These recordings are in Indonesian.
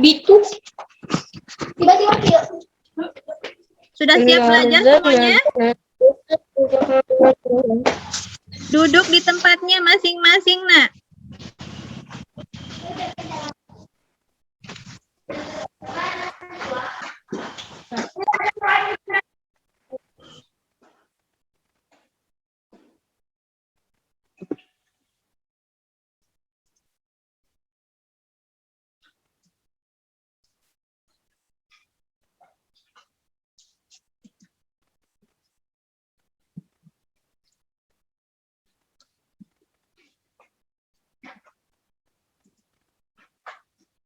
Bitu. Tiba-tiba. Sudah siap belajar semuanya? Duduk di tempatnya masing-masing, Nak.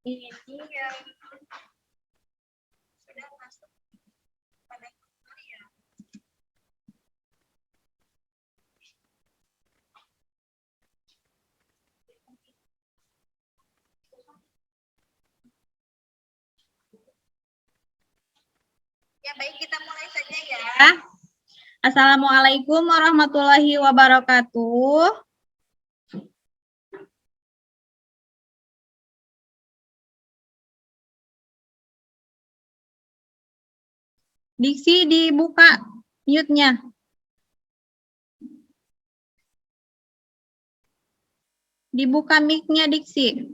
Ini yang sudah masuk pada ya. Ya, baik, kita mulai saja ya. Assalamualaikum warahmatullahi wabarakatuh. Diksi dibuka mute-nya. Dibuka mic-nya, Diksi.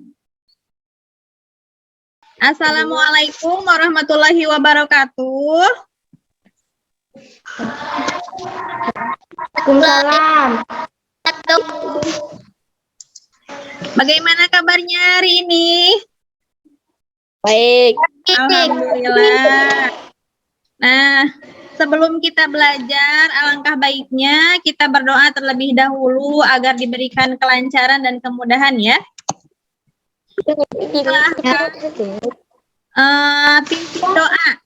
Assalamualaikum warahmatullahi wabarakatuh. Waalaikumsalam. Bagaimana kabarnya hari ini? Baik. Alhamdulillah. Nah, sebelum kita belajar, alangkah baiknya kita berdoa terlebih dahulu agar diberikan kelancaran dan kemudahan ya. Silahkan pimpin doa.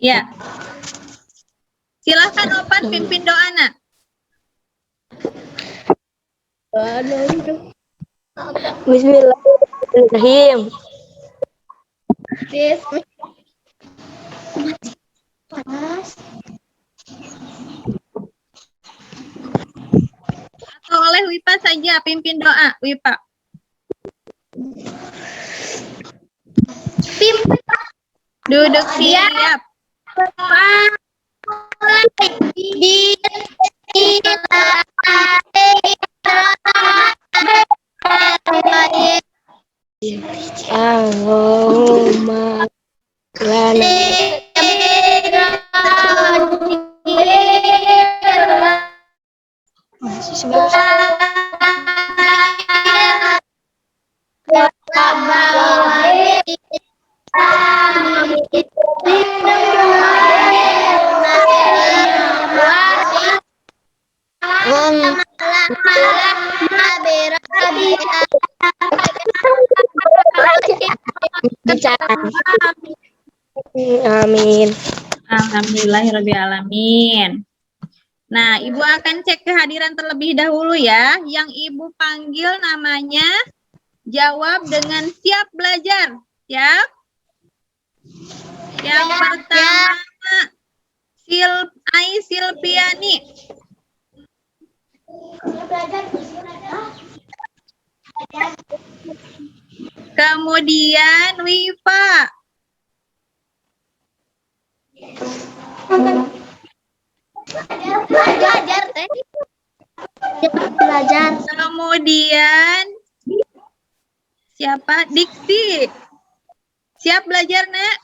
Ya. Silahkan Opan pimpin doa, Nak. Bismillahirrahmanirrahim. Atau oleh Wipa saja pimpin doa, Wipa. Duduk siap. Allahumma lana Amin. Alhamdulillahirrahmanirrahim. Nah, Ibu akan cek kehadiran terlebih dahulu ya. Yang Ibu panggil namanya jawab dengan siap belajar. Siap? Yang pertama, Silpiani. Kemudian Wifa. Belajar. Kemudian siapa? Diksi. Siap belajar, Nak?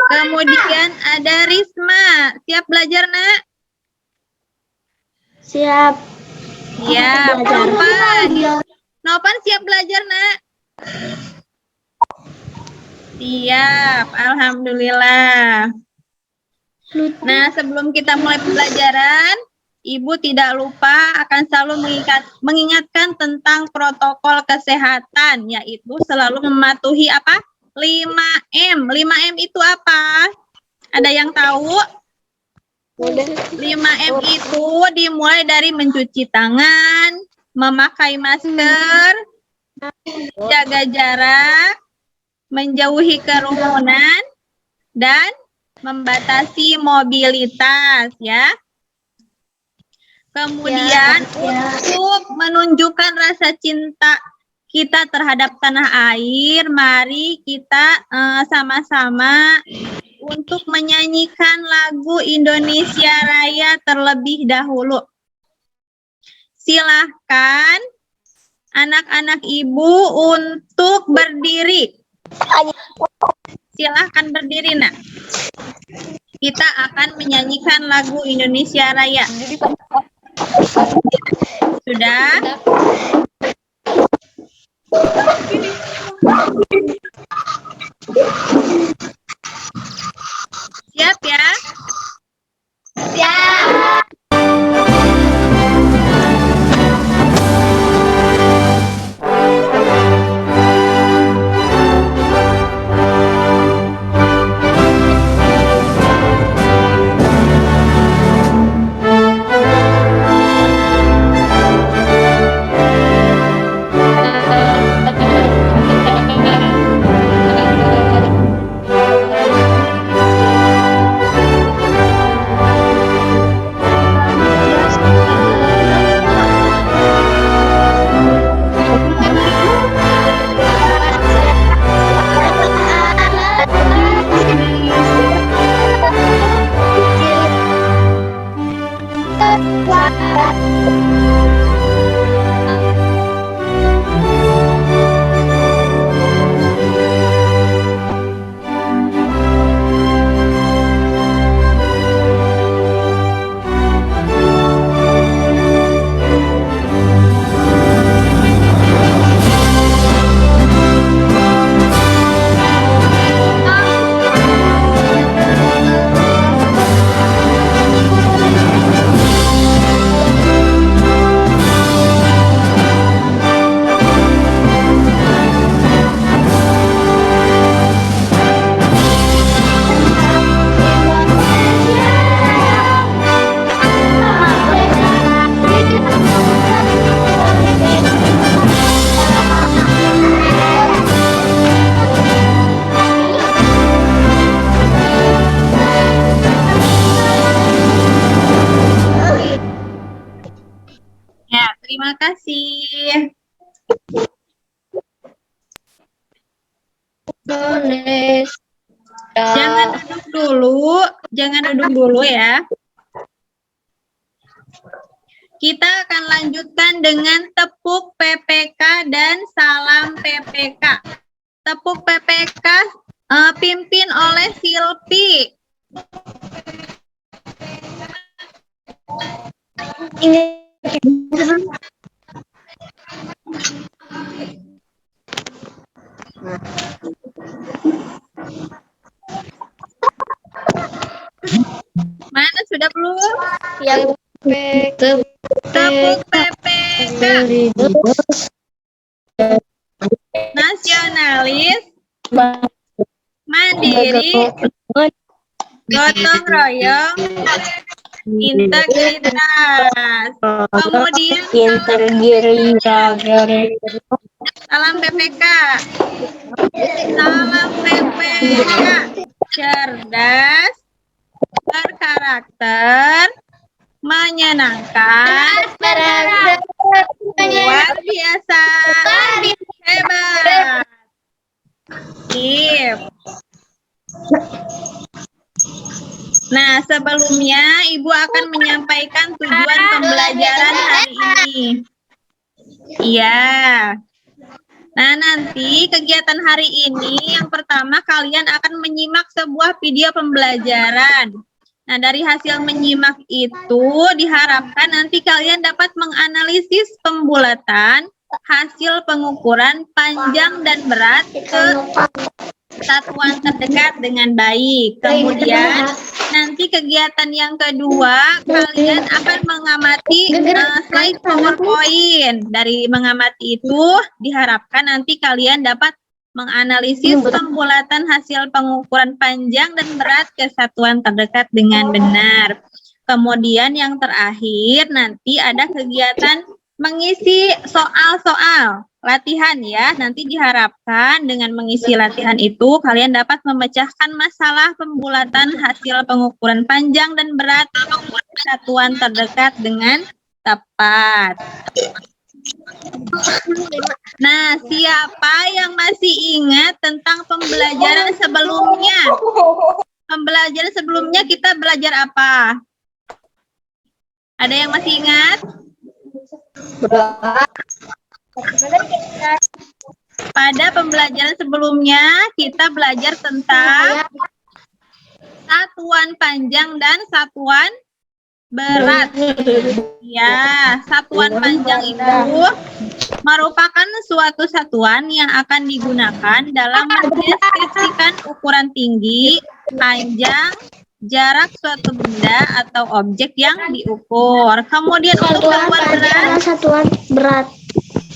Kemudian ada Risma. Siap belajar, Nak? Siap. Siap. Nopan siap belajar, Nak? Siap. Alhamdulillah. Nah, sebelum kita mulai pembelajaran, Ibu tidak lupa akan selalu mengingatkan tentang protokol kesehatan, yaitu selalu mematuhi apa? 5M. 5M itu apa? Ada yang tahu? 5M itu dimulai dari mencuci tangan, memakai masker, jaga jarak, menjauhi kerumunan, dan membatasi mobilitas ya. Kemudian untuk menunjukkan rasa cinta kita terhadap tanah air, mari kita sama-sama untuk menyanyikan lagu Indonesia Raya terlebih dahulu. Silahkan anak-anak ibu untuk berdiri. Silahkan berdiri, nak. Kita akan menyanyikan lagu Indonesia Raya. Sudah? Siap ya? Siap. Ya, terima kasih. Jangan duduk dulu ya. Kita akan lanjutkan dengan tepuk PPK dan salam PPK. Tepuk PPK pimpin oleh Silpi. Mana sudah belum? Yang Tepuk PPK. Nasionalis, mandiri, gotong royong, integritas. Kemudian salam PPK. Salam PPK. Cerdas, berkarakter, menyenangkan, luar biasa, hebat. Sip. Nah, sebelumnya Ibu akan menyampaikan tujuan pembelajaran hari ini. Iya. Nah, nanti kegiatan hari ini yang pertama kalian akan menyimak sebuah video pembelajaran. Nah, dari hasil menyimak itu diharapkan nanti kalian dapat menganalisis pembulatan hasil pengukuran panjang dan berat ke satuan terdekat dengan baik. Kemudian nanti kegiatan yang kedua kalian akan mengamati slide PowerPoint. Dari mengamati itu diharapkan nanti kalian dapat menganalisis pembulatan hasil pengukuran panjang dan berat ke satuan terdekat dengan benar. Kemudian yang terakhir nanti ada kegiatan mengisi soal-soal latihan ya. Nanti diharapkan dengan mengisi latihan itu kalian dapat memecahkan masalah pembulatan hasil pengukuran panjang dan berat satuan terdekat dengan Tepat. Nah, siapa yang masih ingat tentang pembelajaran sebelumnya? Pembelajaran sebelumnya kita belajar apa? Ada yang masih ingat? Pada pembelajaran sebelumnya kita belajar tentang satuan panjang dan satuan berat. Ya, satuan panjang itu merupakan suatu satuan yang akan digunakan dalam mendeskripsikan ukuran tinggi, panjang, jarak suatu benda atau objek yang diukur. Kemudian untuk satuan berat, Satuan berat.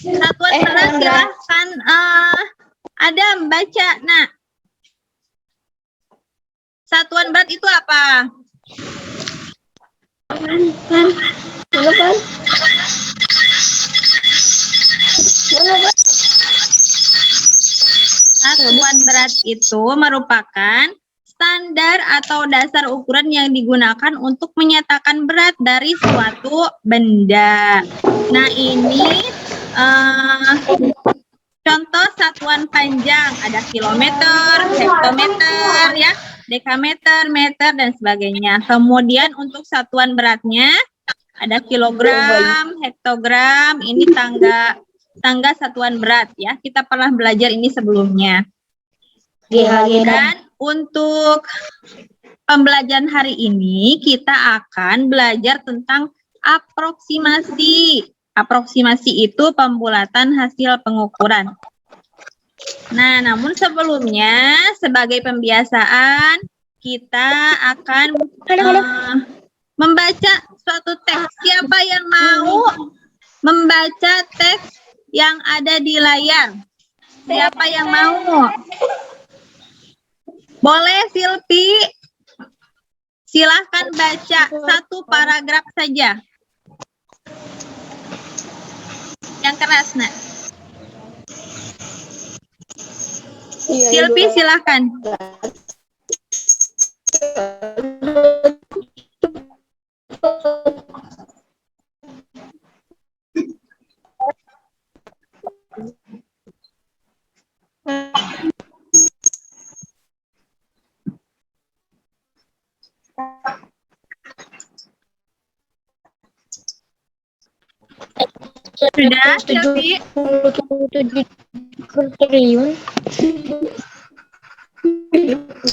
satuan berat silahkan Adam baca. Nah, satuan berat itu apa? Satuan berat itu merupakan standar atau dasar ukuran yang digunakan untuk menyatakan berat dari suatu benda. Nah, ini contoh satuan panjang, ada kilometer, hektometer, ya, dekameter, meter, dan sebagainya. Kemudian untuk satuan beratnya ada kilogram, hektogram, ini tangga satuan berat, ya. Kita pernah belajar ini sebelumnya. Dan untuk pembelajaran hari ini kita akan belajar tentang aproksimasi. Aproksimasi itu pembulatan hasil pengukuran. Nah, namun sebelumnya sebagai pembiasaan kita akan membaca suatu teks. Siapa yang mau membaca teks yang ada di layar? Siapa yang mau? Boleh, Silpi. Silahkan baca satu paragraf saja. Yang keras, Nak. Silpi, silahkan. Sudah, Silpi? 77 triliun.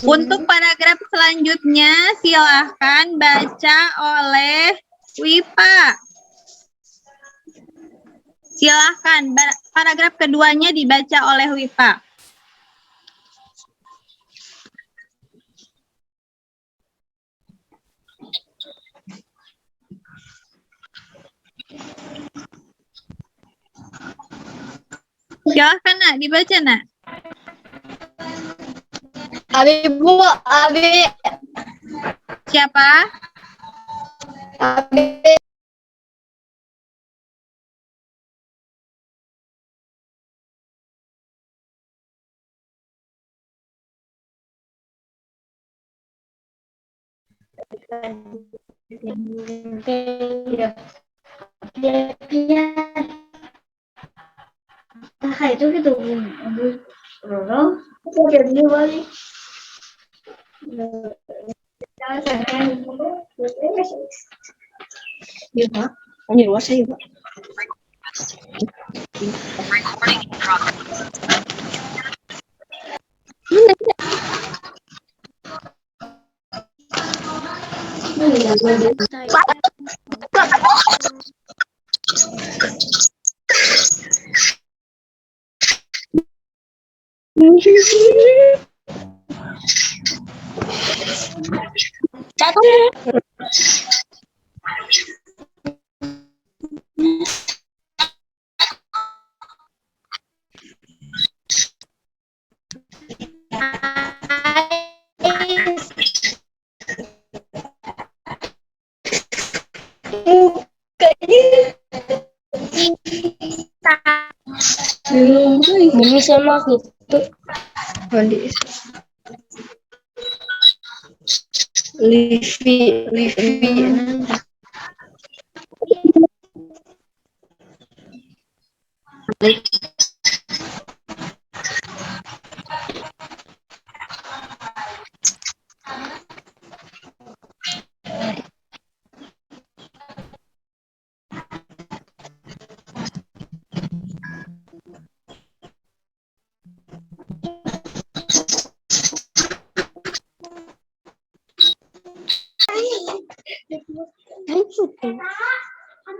Untuk paragraf selanjutnya, silahkan baca oleh Wipa. Silahkan, paragraf keduanya dibaca oleh Wipa. Silahkan, Nak, dibaca, Nak. Abi, Bu, Abi. Siapa? Abi. Itu gitu. Jadi balik. Iya, ini luas ya, Pak. Ini sama gitu. Mandi. Livi.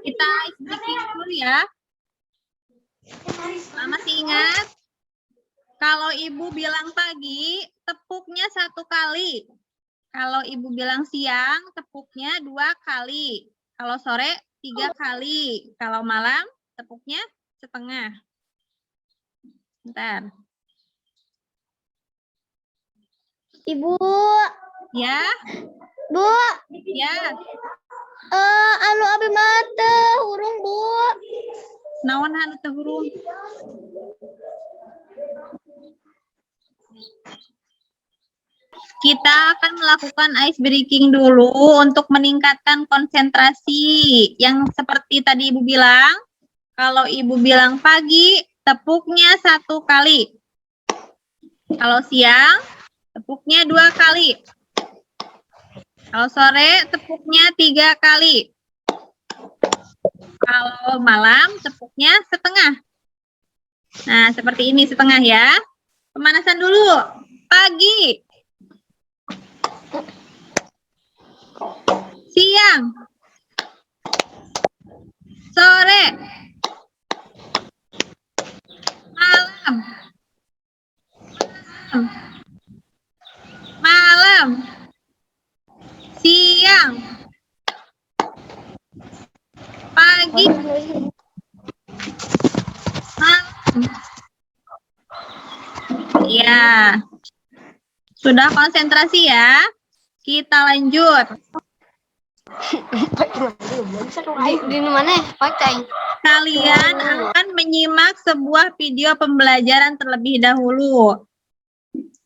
Kita ice breaking dulu ya. Masih ingat? Kalau ibu bilang pagi, tepuknya 1 kali. Kalau ibu bilang siang, tepuknya 2 kali. Kalau sore, 3 kali. Kalau malam, tepuknya setengah. Bentar. Ibu. Ya? Bu. Ya. Anu abi mata hurung Bu. Naon anu teh hurung? Kita akan melakukan ice breaking dulu untuk meningkatkan konsentrasi. Yang seperti tadi Ibu bilang, kalau Ibu bilang pagi, tepuknya 1 kali. Kalau siang, tepuknya 2 kali. Kalau sore, tepuknya 3 kali. Kalau malam, tepuknya setengah. Nah, seperti ini setengah ya. Pemanasan dulu. Pagi. Siang. Sore. Malam. Malam. Siang. Pagi. Malam. Ya. Sudah konsentrasi ya? Kita lanjut. Di mana? Pakai. Kalian akan menyimak sebuah video pembelajaran terlebih dahulu.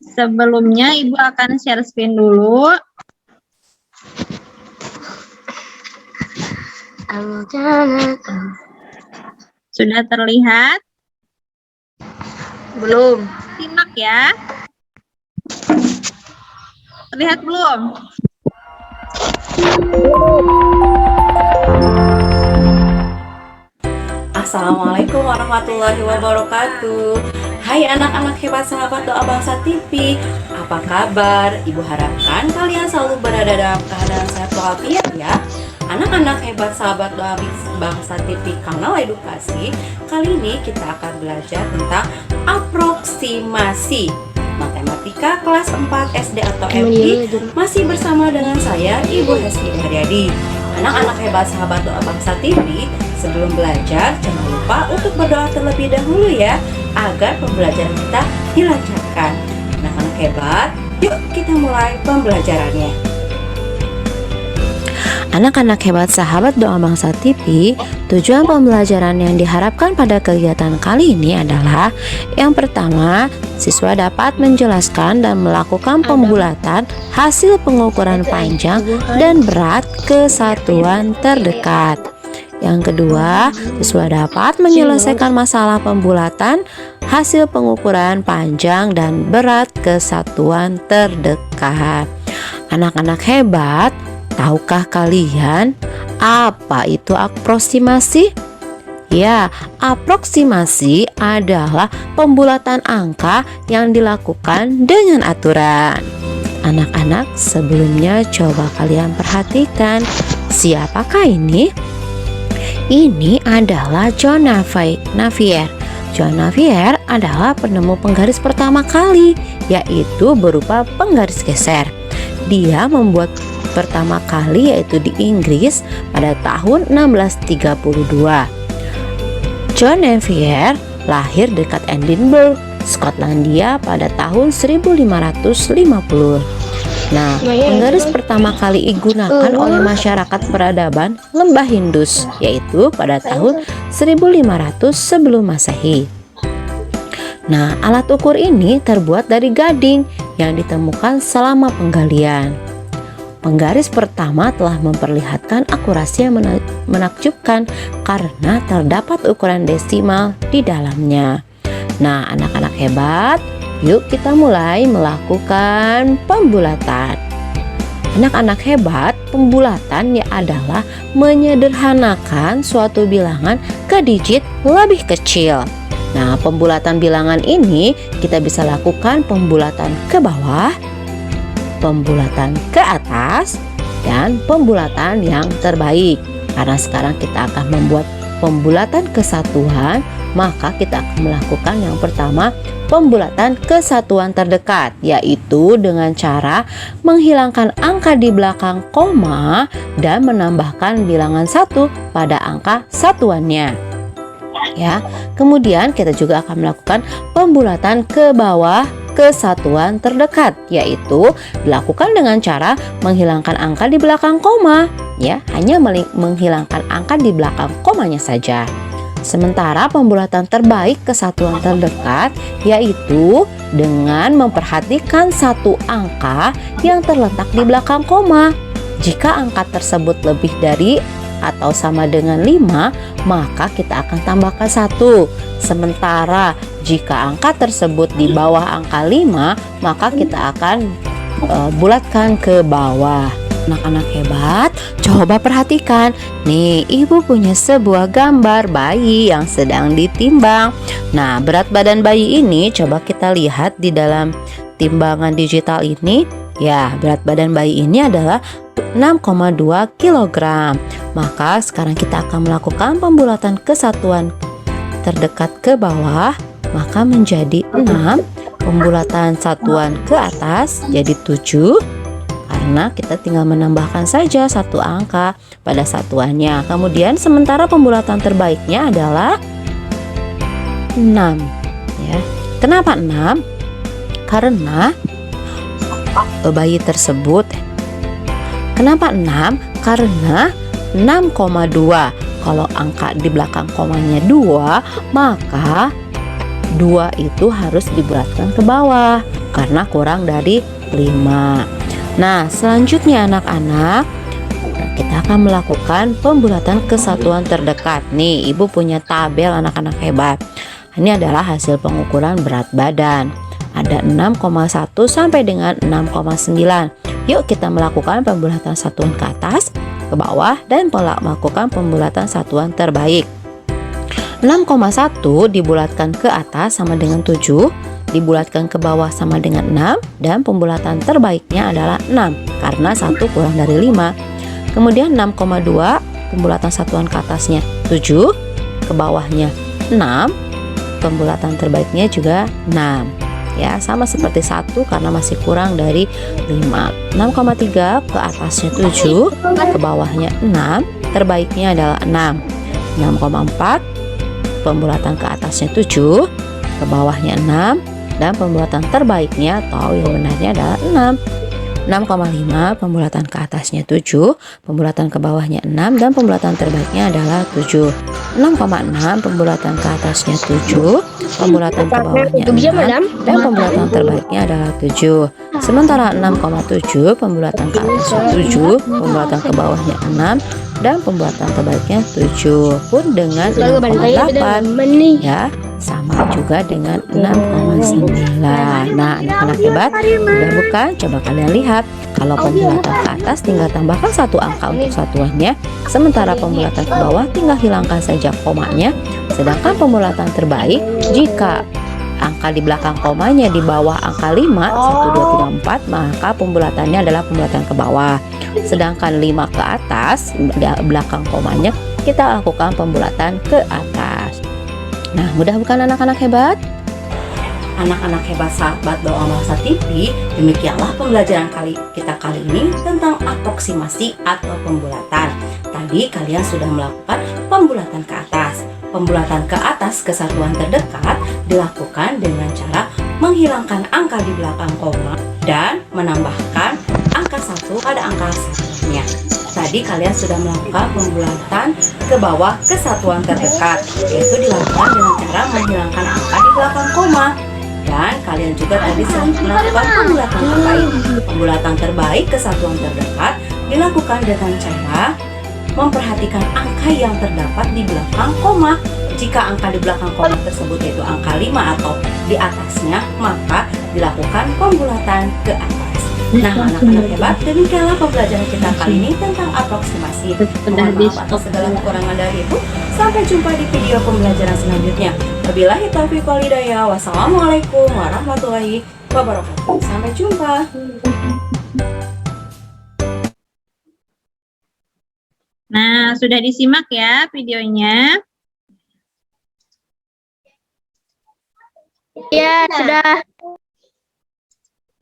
Sebelumnya Ibu akan share screen dulu. Sudah terlihat? Belum. Simak ya. Terlihat belum? Assalamualaikum warahmatullahi wabarakatuh. Hai anak-anak hebat sahabat Doa Bangsa TV, apa kabar? Ibu harapkan kalian selalu berada dalam keadaan sehat walafiat ya. Anak-anak hebat sahabat Doa Bangsa TV kanal edukasi, kali ini kita akan belajar tentang aproksimasi matematika kelas 4 SD atau MI. Masih bersama dengan saya Ibu Hesti Haryadi. Anak-anak hebat sahabat Doa Bangsa TV, sebelum belajar jangan lupa untuk berdoa terlebih dahulu ya, agar pembelajaran kita dilancarkan. Anak-anak hebat, yuk kita mulai pembelajarannya. Anak-anak hebat sahabat Doa Bangsa TV, tujuan pembelajaran yang diharapkan pada kegiatan kali ini adalah yang pertama, siswa dapat menjelaskan dan melakukan pembulatan hasil pengukuran panjang dan berat ke satuan terdekat. Yang kedua, siswa dapat menyelesaikan masalah pembulatan hasil pengukuran panjang dan berat ke satuan terdekat. Anak-anak hebat, tahukah kalian apa itu aproksimasi? Ya, aproksimasi adalah pembulatan angka yang dilakukan dengan aturan. Anak-anak, sebelumnya coba kalian perhatikan, siapakah ini? Ini adalah John Navier. John Navier adalah penemu penggaris pertama kali, yaitu berupa penggaris geser. Dia membuat pertama kali yaitu di Inggris pada tahun 1632. John Navier lahir dekat Edinburgh, Skotlandia pada tahun 1550. Nah, penggaris pertama kali digunakan oleh masyarakat peradaban Lembah Indus, yaitu pada tahun 1500 sebelum Masehi. Nah, alat ukur ini terbuat dari gading yang ditemukan selama penggalian. Penggaris pertama telah memperlihatkan akurasi yang menakjubkan karena terdapat ukuran desimal di dalamnya. Nah, anak-anak hebat, yuk kita mulai melakukan pembulatan. Anak-anak hebat, pembulatannya adalah menyederhanakan suatu bilangan ke digit lebih kecil. Nah, pembulatan bilangan ini kita bisa lakukan pembulatan ke bawah, pembulatan ke atas, dan pembulatan yang terbaik. Karena sekarang kita akan membuat pembulatan kesatuan, maka kita akan melakukan yang pertama pembulatan kesatuan terdekat, yaitu dengan cara menghilangkan angka di belakang koma dan menambahkan bilangan 1 pada angka satuannya. Ya, kemudian kita juga akan melakukan pembulatan ke bawah kesatuan terdekat, yaitu dilakukan dengan cara menghilangkan angka di belakang koma, ya, hanya menghilangkan angka di belakang komanya saja. Sementara pembulatan terbaik kesatuan terdekat yaitu dengan memperhatikan satu angka yang terletak di belakang koma. Jika angka tersebut lebih dari atau sama dengan 5, maka kita akan tambahkan 1. Sementara jika angka tersebut di bawah angka 5, maka kita akan bulatkan ke bawah. Anak-anak hebat, coba perhatikan. Nih, ibu punya sebuah gambar bayi yang sedang ditimbang. Nah, berat badan bayi ini coba kita lihat di dalam timbangan digital ini. Ya, berat badan bayi ini adalah 6,2 kg. Maka sekarang kita akan melakukan pembulatan kesatuan terdekat ke bawah, maka menjadi 6. Pembulatan satuan ke atas jadi 7. Karena kita tinggal menambahkan saja satu angka pada satuannya. Kemudian sementara pembulatan terbaiknya adalah 6, ya. Kenapa 6? Karena bayi tersebut. Kenapa 6? Karena 6,2. Kalau angka di belakang komanya 2, maka 2 itu harus dibulatkan ke bawah karena kurang dari 5. Nah, selanjutnya anak-anak, kita akan melakukan pembulatan kesatuan terdekat. Nih, ibu punya tabel anak-anak hebat. Ini adalah hasil pengukuran berat badan. Ada 6,1 sampai dengan 6,9. Yuk kita melakukan pembulatan satuan ke atas, ke bawah, dan melakukan pembulatan satuan terbaik. 6,1 dibulatkan ke atas sama dengan 7. Dibulatkan ke bawah sama dengan 6, dan pembulatan terbaiknya adalah 6 karena 1 kurang dari 5. Kemudian 6,2 pembulatan satuan ke atasnya 7, ke bawahnya 6, pembulatan terbaiknya juga 6. Ya, sama seperti 1 karena masih kurang dari 5. 6,3 ke atasnya 7, ke bawahnya 6, terbaiknya adalah 6. 6,4 pembulatan ke atasnya 7, ke bawahnya 6, dan pembulatan terbaiknya atau yang benarnya adalah 6. 6,5 pembulatan ke atasnya 7, pembulatan ke bawahnya 6, dan pembulatan terbaiknya adalah 7. 6,6 pembulatan ke atasnya 7, pembulatan ke bawahnya 6, dan pembulatan terbaiknya adalah 7. Sementara 6,7 pembulatan ke atasnya 7, pembulatan ke bawahnya 6, dan pembulatan terbaiknya 7. Pun dengan 6,8, ya, sama juga dengan 6,9. Nah, anak-anak hebat, udah bukan? Coba kalian lihat. Kalau pembulatan ke atas tinggal tambahkan satu angka untuk satuannya, sementara pembulatan ke bawah tinggal hilangkan saja komanya. Sedangkan pembulatan terbaik, jika angka di belakang komanya di bawah angka 5, 1, 2, 3, 4, maka pembulatannya adalah pembulatan ke bawah. Sedangkan 5 ke atas, di belakang komanya, kita lakukan pembulatan ke atas. Nah, mudah bukan anak-anak hebat? Anak-anak hebat sahabat Doa Bahasa TV, demikianlah pembelajaran kita kali ini tentang aproksimasi atau pembulatan. Tadi kalian sudah melakukan pembulatan ke atas. Pembulatan ke atas kesatuan terdekat dilakukan dengan cara menghilangkan angka di belakang koma dan menambahkan angka 1 pada angka satuannya. Tadi kalian sudah melakukan pembulatan ke bawah kesatuan terdekat, yaitu dilakukan dengan cara menghilangkan angka di belakang koma. Dan kalian juga tadi sudah melakukan pembulatan terbaik. Pembulatan terbaik kesatuan terdekat dilakukan dengan cara memperhatikan angka yang terdapat di belakang koma. Jika angka di belakang koma tersebut yaitu angka 5 atau di atasnya, maka dilakukan pembulatan ke atas. Nah, anak-anak hebat, demikianlah pembelajaran kita kali ini tentang aproksimasi. Mohon maaf atas segala kekurangan dari itu. Sampai jumpa di video pembelajaran selanjutnya. Wabillahi taufiq wal hidayah. Wassalamualaikum warahmatullahi wabarakatuh. Sampai jumpa. Nah, sudah disimak ya videonya? Ya, sudah.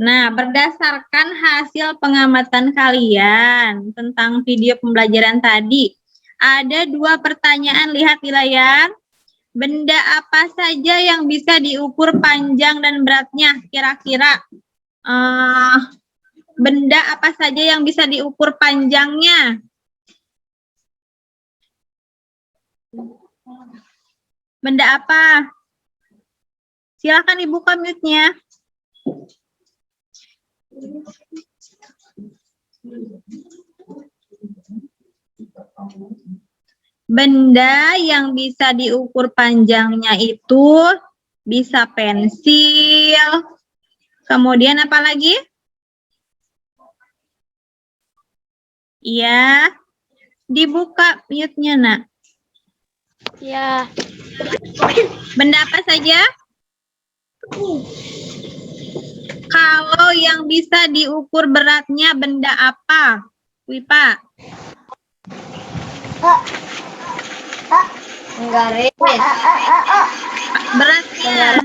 Nah, berdasarkan hasil pengamatan kalian tentang video pembelajaran tadi, ada 2 pertanyaan, lihat di layar. Benda apa saja yang bisa diukur panjang dan beratnya? Kira-kira benda apa saja yang bisa diukur panjangnya? Benda apa? Silakan dibuka mute-nya. Benda yang bisa diukur panjangnya itu bisa pensil. Kemudian apa lagi? Iya. Dibuka mute-nya, Nak. Ya. Benda apa saja? Kalau yang bisa diukur beratnya benda apa? Wipa. Enggak res. Beratnya.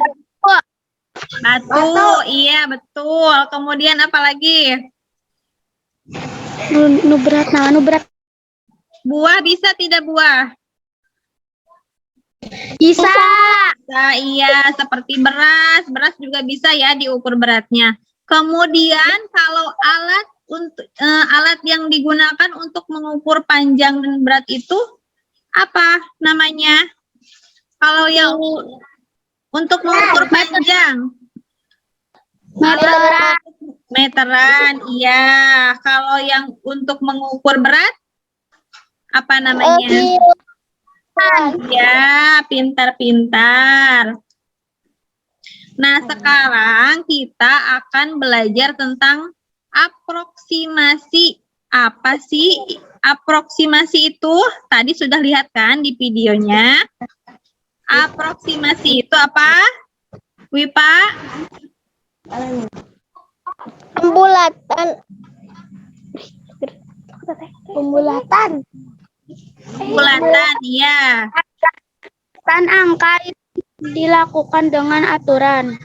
Batu, iya betul. Kemudian apa lagi? Nu berat, nah, nu berat. Buah bisa tidak buah? Bisa. Nah, iya, seperti beras. Beras juga bisa ya diukur beratnya. Kemudian kalau alat yang digunakan untuk mengukur panjang dan berat itu apa namanya? Kalau yang untuk mengukur panjang? Meteran. Meteran, iya. Kalau yang untuk mengukur berat apa namanya? Ya, pintar-pintar. Nah, sekarang kita akan belajar tentang aproksimasi. Apa sih aproksimasi itu? Tadi sudah lihat kan di videonya? Aproksimasi itu apa? Wipa? Pembulatan. Pembulatan. Pembulatan, iya. Kan angka itu dilakukan dengan aturan.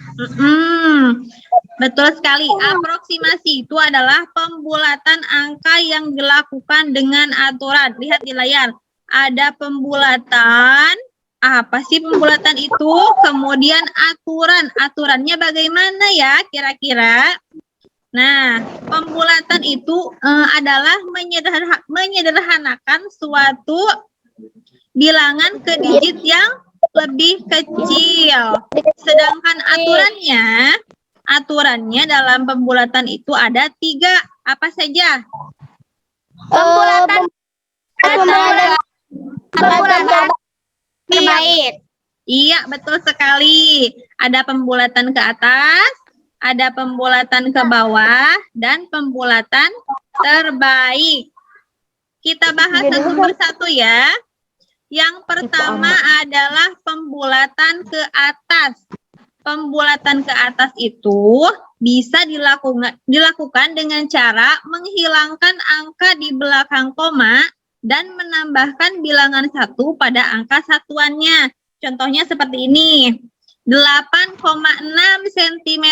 Betul sekali. Aproksimasi itu adalah pembulatan angka yang dilakukan dengan aturan. Lihat di layar. Ada pembulatan. Apa sih pembulatan itu? Kemudian aturan. Aturannya bagaimana ya kira-kira? Nah, pembulatan itu adalah menyederhanakan suatu bilangan ke digit yang lebih kecil. Sedangkan aturannya dalam pembulatan itu ada 3. Apa saja? Pembulatan terbaik. Iya, betul sekali. Ada pembulatan ke atas, ada pembulatan ke bawah, dan pembulatan terbaik. Kita bahas satu persatu ya. Yang pertama adalah pembulatan ke atas. Pembulatan ke atas itu bisa dilakukan dengan cara menghilangkan angka di belakang koma dan menambahkan bilangan 1 pada angka satuannya. Contohnya seperti ini. 8,6 cm.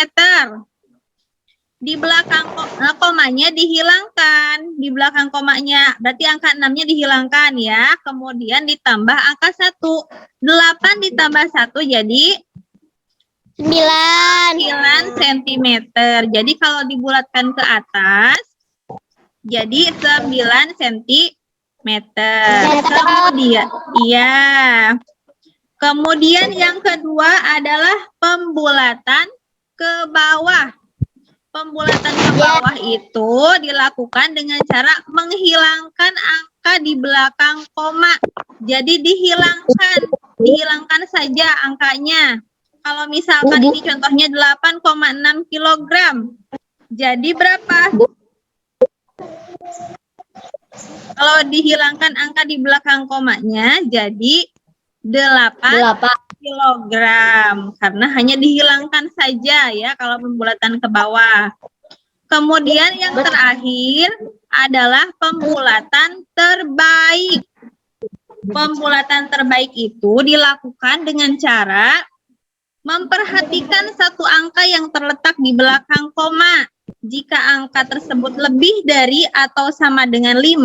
Di belakang komanya dihilangkan. Di belakang komanya, berarti angka 6-nya dihilangkan ya. Kemudian ditambah angka 1. 8 ditambah 1 jadi 9 cm. Jadi kalau dibulatkan ke atas, jadi 9 cm. Kemudian, iya. Kemudian yang kedua adalah pembulatan ke bawah. Pembulatan ke bawah itu dilakukan dengan cara menghilangkan angka di belakang koma. Jadi dihilangkan saja angkanya. Kalau misalkan ini contohnya 8,6 kg. Jadi berapa? Kalau dihilangkan angka di belakang komanya, jadi 8 kilogram. Karena hanya dihilangkan saja ya kalau pembulatan ke bawah. Kemudian yang terakhir adalah pembulatan terbaik. Pembulatan terbaik itu dilakukan dengan cara memperhatikan satu angka yang terletak di belakang koma. Jika angka tersebut lebih dari atau sama dengan 5,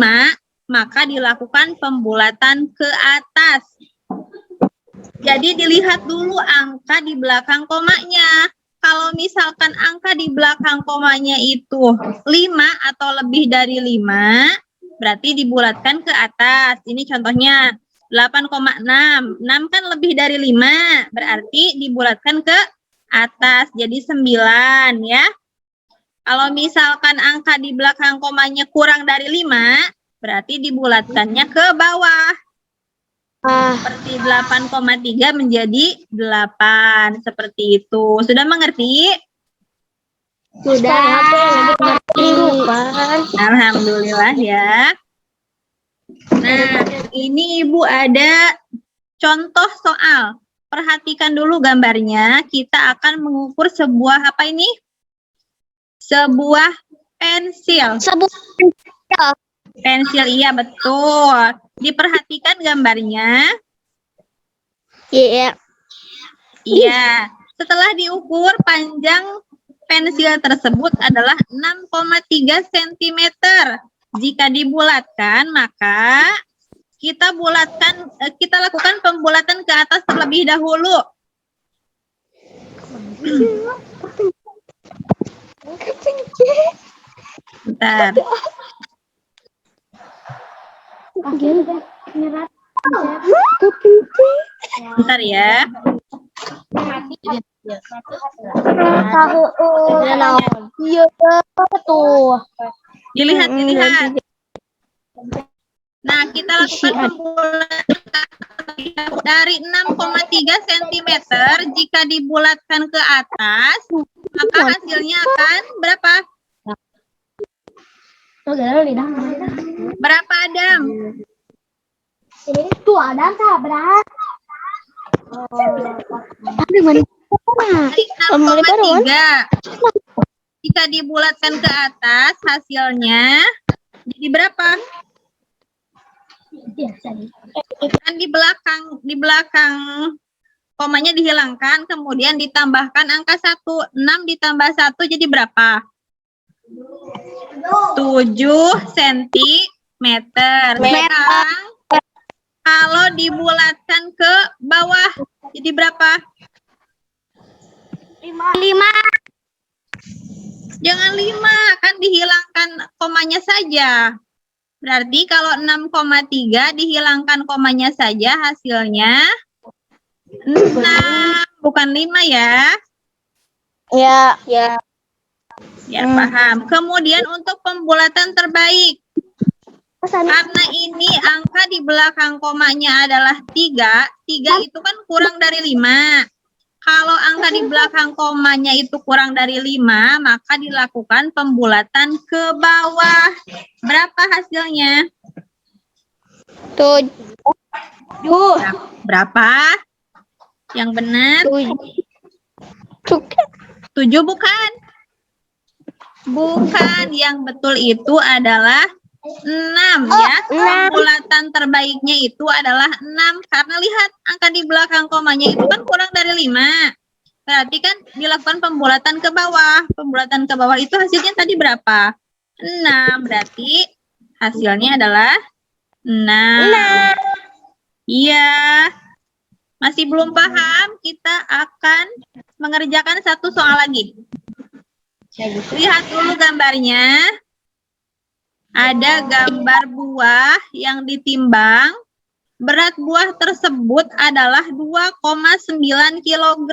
maka dilakukan pembulatan ke atas. Jadi dilihat dulu angka di belakang komanya. Kalau misalkan angka di belakang komanya itu 5 atau lebih dari 5, berarti dibulatkan ke atas. Ini contohnya 8,6. 6 kan lebih dari 5, berarti dibulatkan ke atas. Jadi 9 ya. Kalau misalkan angka di belakang komanya kurang dari 5, berarti dibulatkannya ke bawah. Seperti 8,3 menjadi 8. Seperti itu. Sudah mengerti? Sudah. Alhamdulillah ya. Nah, ini Ibu ada contoh soal. Perhatikan dulu gambarnya. Kita akan mengukur sebuah apa ini? Sebuah pensil. Pensil, iya betul. Diperhatikan gambarnya. Iya. Iya. Setelah diukur, panjang pensil tersebut adalah 6,3 cm. Jika dibulatkan, maka kita lakukan pembulatan ke atas terlebih dahulu. Bentar. Bentar ya. Iya tuh. Dilihat. Nah, kita lakukan pembulatan dari 6,3 cm. Jika dibulatkan ke atas, maka hasilnya akan berapa? Berapa, Adam? Itu ada sabrak. Dari 6,3. Jika dibulatkan ke atas, hasilnya jadi berapa? Kan di belakang komanya dihilangkan, kemudian ditambahkan angka 1. 6 ditambah 1 jadi berapa? 7 cm. Sekarang kalau dibulatkan ke bawah jadi berapa? 5. Jangan 5, kan dihilangkan komanya saja. Berarti kalau 6,3 dihilangkan komanya saja, hasilnya 6, bukan 5 ya. Ya. Ya, paham. Kemudian untuk pembulatan terbaik. Karena ini angka di belakang komanya adalah 3. 3 itu kan kurang dari 5. Kalau angka di belakang komanya itu kurang dari 5, maka dilakukan pembulatan ke bawah. Berapa hasilnya? 7. Berapa? Yang benar? 7 bukan? Bukan. Yang betul itu adalah 6 ya. Pembulatan terbaiknya itu adalah 6. Karena lihat angka di belakang komanya itu kan kurang dari 5. Berarti kan dilakukan pembulatan ke bawah. Pembulatan ke bawah itu hasilnya tadi berapa? 6. Berarti hasilnya adalah 6. Iya. Masih belum paham? Kita akan mengerjakan satu soal lagi. Lihat dulu gambarnya. Ada gambar buah yang ditimbang. Berat buah tersebut adalah 2,9 kg.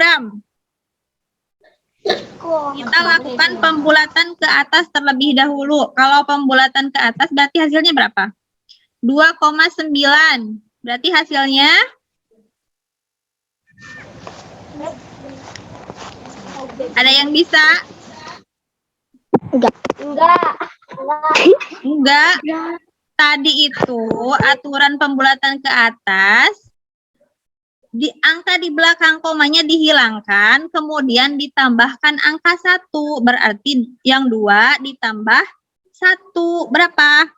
Kita lakukan pembulatan ke atas terlebih dahulu. Kalau pembulatan ke atas berarti hasilnya berapa? 2,9. Berarti hasilnya ada yang bisa? Enggak. Tadi itu aturan pembulatan ke atas, di angka di belakang komanya dihilangkan, kemudian ditambahkan angka 1. Berarti yang 2 ditambah 1. Berapa?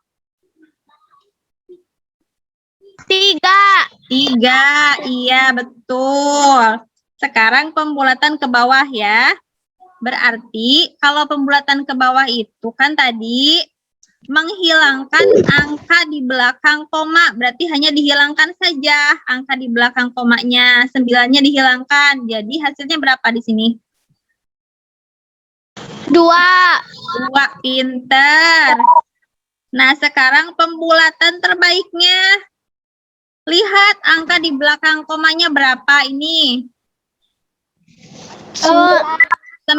3. 3. Iya, betul. Sekarang pembulatan ke bawah ya. Berarti kalau pembulatan ke bawah itu kan tadi menghilangkan angka di belakang koma. Berarti hanya dihilangkan saja angka di belakang komanya. 9-nya dihilangkan. Jadi hasilnya berapa di sini? 2. 2. Pinter. Nah, sekarang pembulatan terbaiknya. Lihat angka di belakang komanya berapa ini? 9. 9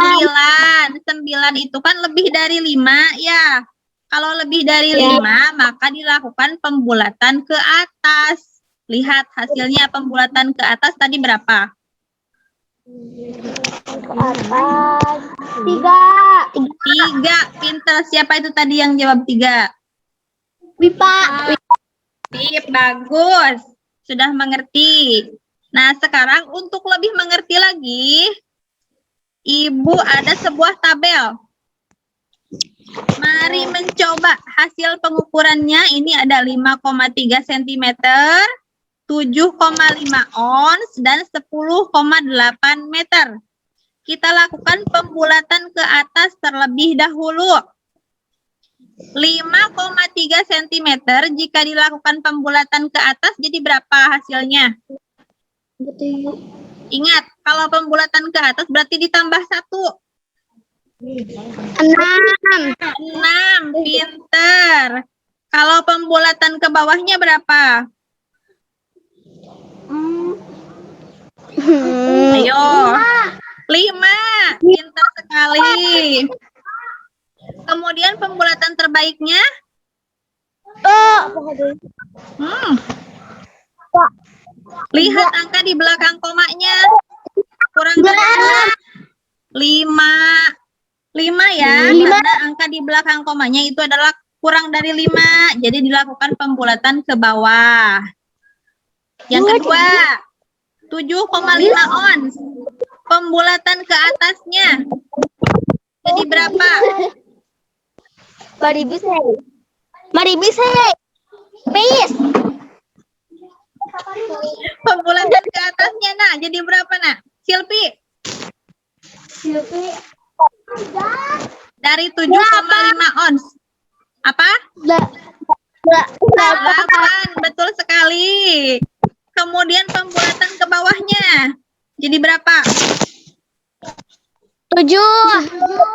itu kan lebih dari 5 ya. Kalau lebih dari 5, maka dilakukan pembulatan ke atas. Lihat hasilnya pembulatan ke atas tadi berapa? Ke atas. 3. 3. Pinter. Siapa itu tadi yang jawab 3? Wipa. Sip, bagus. Sudah mengerti. Nah, sekarang untuk lebih mengerti lagi, Ibu ada sebuah tabel. Mari mencoba hasil pengukurannya. Ini ada 5,3 cm, 7,5 ons, dan 10,8 meter. Kita lakukan pembulatan ke atas terlebih dahulu. 5,3 cm jika dilakukan pembulatan ke atas jadi berapa hasilnya? Ingat, kalau pembulatan ke atas berarti ditambah 1. 6. 6, pinter. Kalau pembulatan ke bawahnya berapa? Ayo. 5, pinter sekali. Kemudian pembulatan terbaiknya? Lihat angka di belakang komanya. Kurang dari 5. 5 ya, karena angka di belakang komanya itu adalah kurang dari 5. Jadi dilakukan pembulatan ke bawah. Yang kedua, 7,5 ons. Pembulatan ke atasnya. Jadi berapa? Mari bisa. Bis. Pembulatan ke atasnya, nah. Jadi berapa, nak? Silpi? Dari 7,5 ons. Apa? 8, betul sekali. Kemudian pembulatan ke bawahnya. Jadi berapa? 7.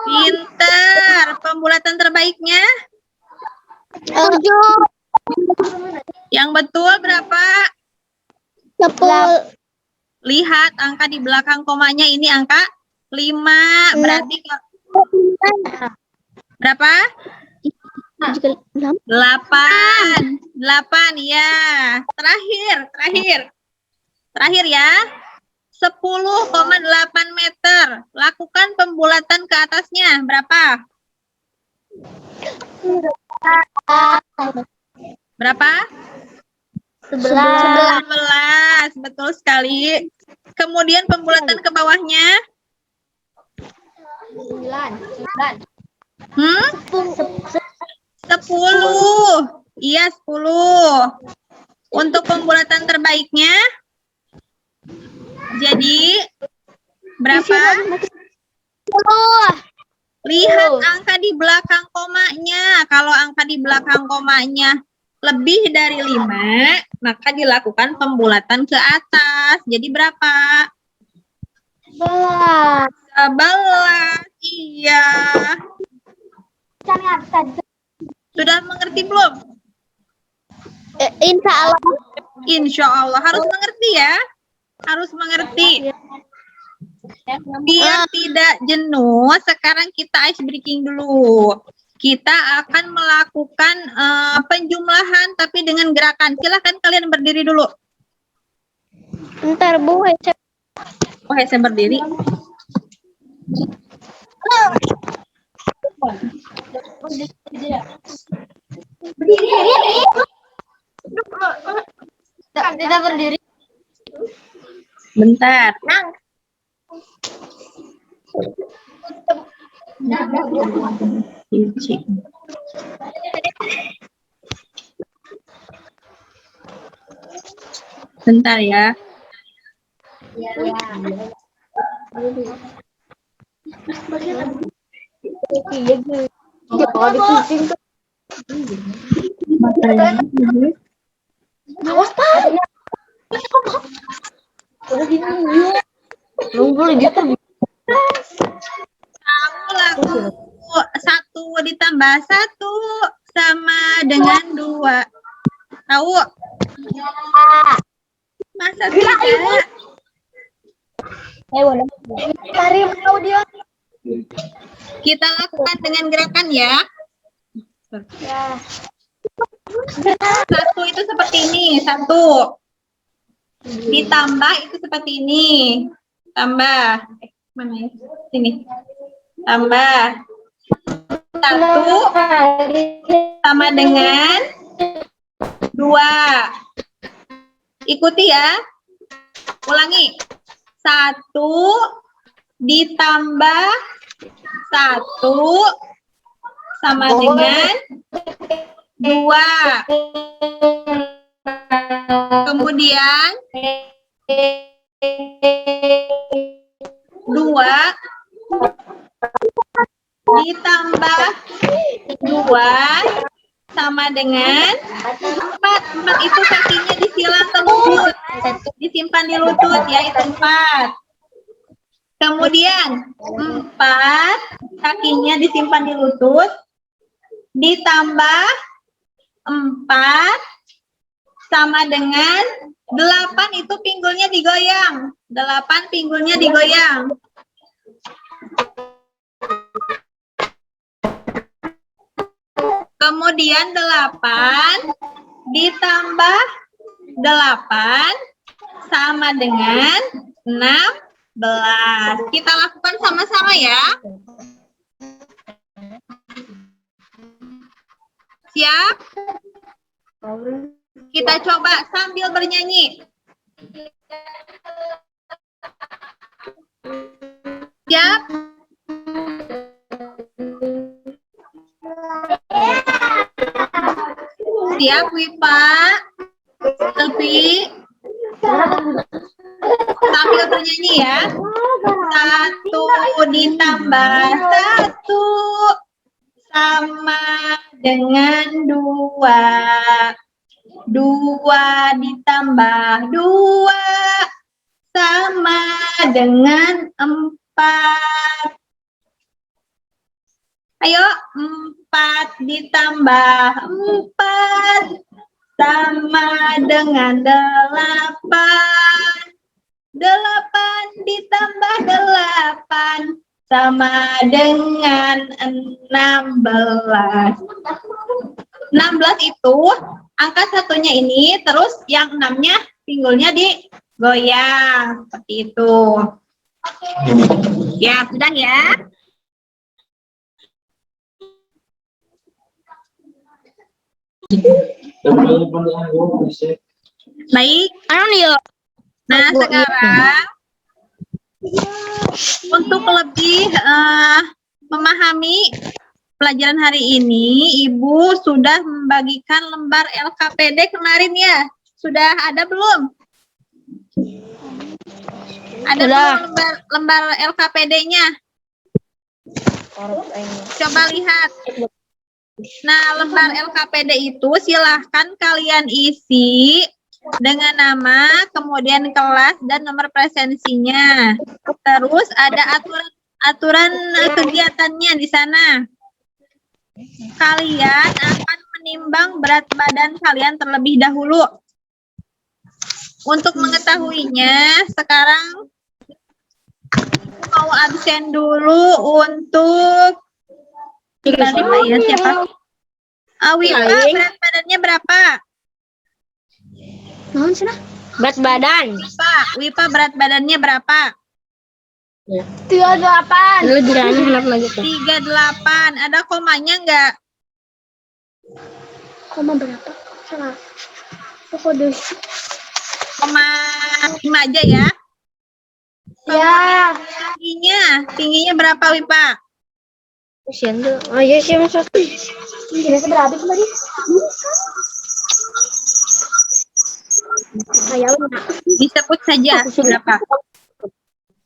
Pinter. Pembulatan terbaiknya? 7. Yang betul berapa? 10. Lihat angka di belakang komanya ini angka 5. Berarti berapa? 8. 8 ya. Terakhir ya. 10,8 meter. Lakukan pembulatan ke atasnya. Berapa? Berapa? 11. Betul sekali. Kemudian pembulatan ke bawahnya? 10. Iya, 10. Untuk pembulatan terbaiknya? Jadi berapa? 10. Lihat angka di belakang komanya. Kalau angka di belakang komanya lebih dari 5, maka dilakukan pembulatan ke atas. Jadi berapa? 11. Iya. Sudah mengerti belum? Insya Allah. Insya Allah. Harus mengerti ya. Harus mengerti. Biar tidak jenuh, sekarang kita ice breaking dulu. Kita akan melakukan penjumlahan tapi dengan gerakan. Silahkan kalian berdiri dulu. Ntar Bu. Oh, saya berdiri. Tidak berdiri. Bentar. Bentar ya. Tahu lagu satu ditambah satu sama dengan dua. Tahu? Masa tidak? Cari audio. Kita lakukan dengan gerakan ya. Ya. Satu itu seperti ini, satu. Ditambah itu seperti ini. Tambah. Mana ya? Sini. Tambah. Satu sama dengan dua. Ikuti ya. Ulangi. Satu ditambah satu sama dengan dua. Kemudian dua ditambah dua sama dengan empat. Empat itu kakinya disilang ke lutut, disimpan di lutut ya, itu empat. Kemudian empat kakinya disimpan di lutut, ditambah empat sama dengan delapan, itu pinggulnya digoyang. Delapan pinggulnya digoyang. Kemudian 8 ditambah 8 sama dengan 16. Kita lakukan sama-sama ya. Siap? Kita coba sambil bernyanyi. Siap? Siap, Wipa? Selvi? Sambil bernyanyi ya. 1 ditambah 1 sama dengan 2. 2 ditambah 2 sama dengan 4. Ayo, 4 ditambah 4 sama dengan 8. 8 ditambah 8 sama dengan 16. 16 itu angka satunya ini, terus yang 6-nya pinggulnya digoyang. Seperti itu. Ya, sudah ya. Baik. Nah, sekarang untuk lebih memahami pelajaran hari ini, Ibu sudah membagikan lembar LKPD kemarin ya. Sudah ada belum? Ada belum lembar LKPD-nya? Coba lihat. Nah, lembar LKPD itu silahkan kalian isi dengan nama, kemudian kelas, dan nomor presensinya. Terus ada aturan kegiatannya di sana. Kalian akan menimbang berat badan kalian terlebih dahulu. Untuk mengetahuinya, sekarang mau absen dulu untuk kita ya, siapa? Wipa, berat badannya berapa? Berat badan. Wipa berat badannya berapa? 38. Lu jiranya lagi tuh. 38. Ada komanya enggak? Koma berapa? Salah. Kode. Koma 5 aja ya. Ya. Tingginya berapa, Wipa? Kasihan tuh. Oh iya sih, Mas. Biasa berapa sih tadi? Kayak Disebut saja berapa?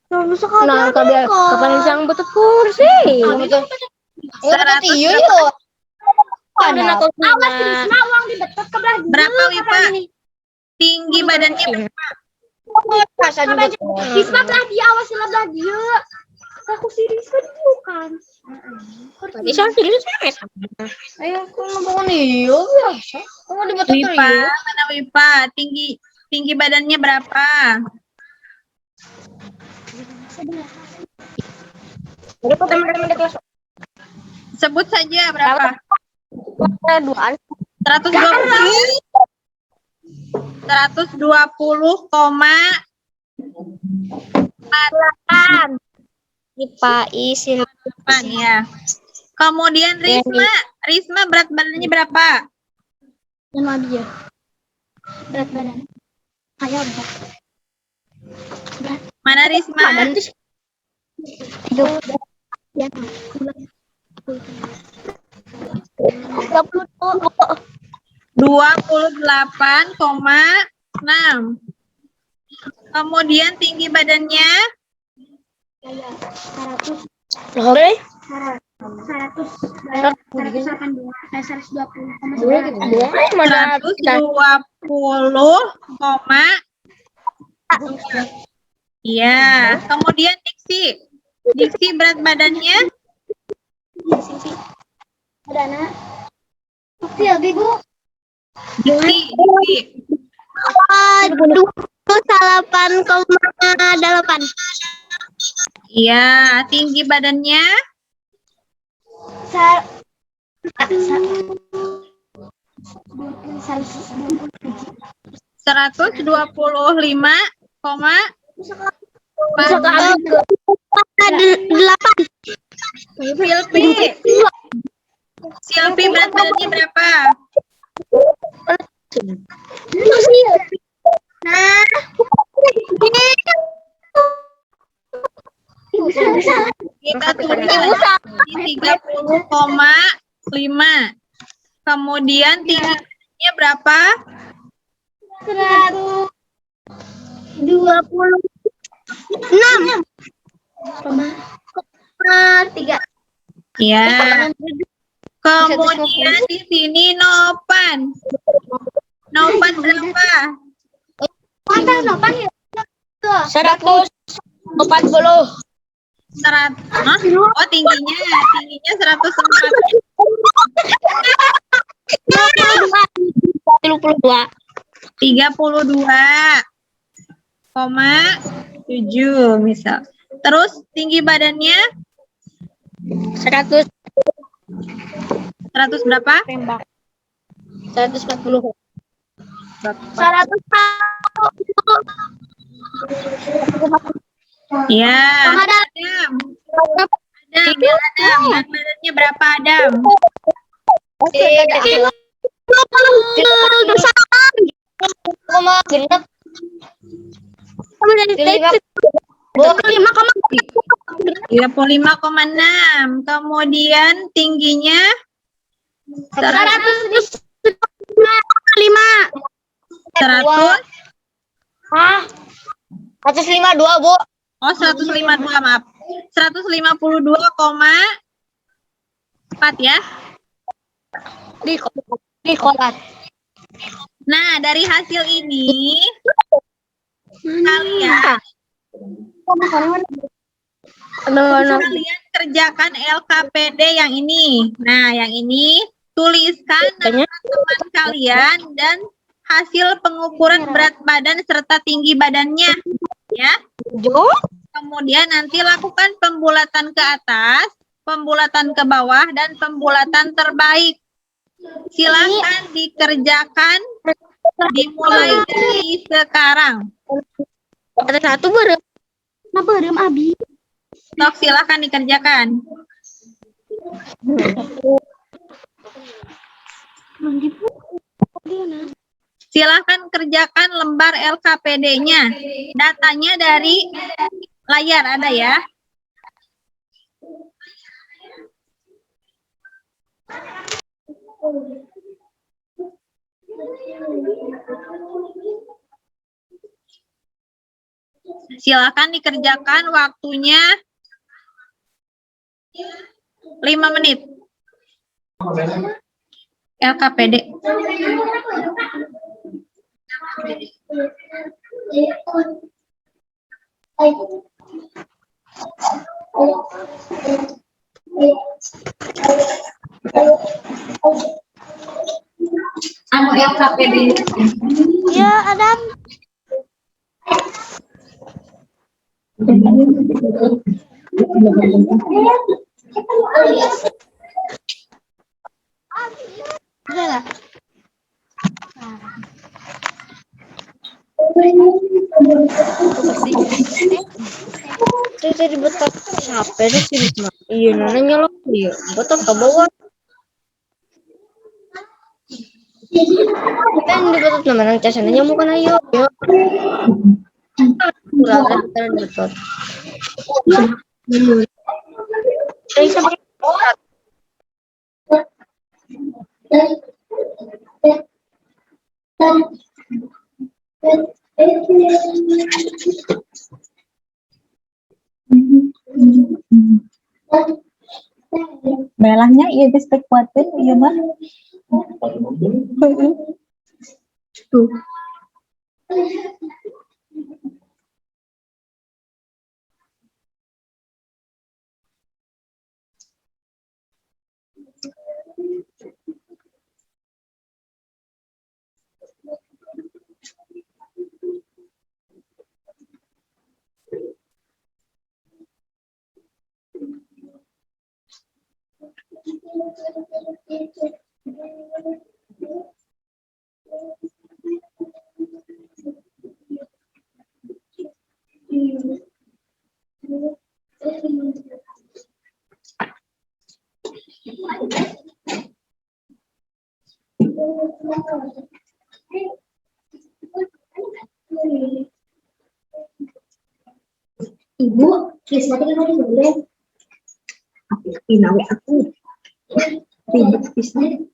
nah, kapan siang betul kursi? Betul. Yuk. Awas Risma uang di betul ke belah. Berapa Wipa? Tinggi badannya berapa? Risma belah dia, awas belah dia. Aku si Risma bukan. Tadi saya serius ayo aku ngomong nih, biasa. Kamu di betul Wipa, mana Wipa? Tinggi badannya berapa? Sebut saja berapa? 120. 120,8 Ipa isi ya. Kemudian Risma berat badannya berapa? sama dia. Berat badan. Ayo berat. Mana Risma? Badan tuh hidup. Ya. 28,6. Kemudian tinggi badannya 100. 120. Iya. Kemudian Diksi berat badannya Dana. Ya, Bu. Diksi 28,8. Iya. Tinggi badannya 125,8. Silpi berat badannya berapa? Kita tulis di 30,5. Kemudian tingginya berapa? 126,3. Ya. Kemudian di sini Nopan. Nopan berapa? Nopan ya? 140. Hah? Oh, tingginya 104. 32,7 misal. Terus tinggi badannya 100 berapa? 140. 140. Ya. Adam. Berat badannya berapa Adam? 35,6. Kemudian tingginya 105. 152, Bu. Oh, 152, maaf. 152,4 ya. Di kolat. Nah, dari hasil ini kalian kerjakan LKPD yang ini. Nah, yang ini tuliskan nama teman kalian dan hasil pengukuran berat badan serta tinggi badannya, ya. Kemudian nanti lakukan pembulatan ke atas, pembulatan ke bawah, dan pembulatan terbaik. Silakan dikerjakan dimulai dari sekarang. Ada satu berem. Nah, berem Abi. Sok, silakan dikerjakan. Silakan kerjakan lembar LKPD-nya. Datanya dari layar ada ya. Silakan dikerjakan, waktunya 5 menit. LKPD. Anu LKPD. Ya, Adam. Udah nggak? Itu tadi betok HP itu sih Risma. Iya, nana nyolok dia. Betok ke bawah. Kan di betot nama nang casannya nyamuk kan ayo. Yo. Kurang kan karena di betot. Saya bisa pakai betot. Belahnya iya geus teu kuatin ieu mah. Tuh. Ibu, Krisna tadi kan boleh. Aku nawe aku. Ribet Krisna.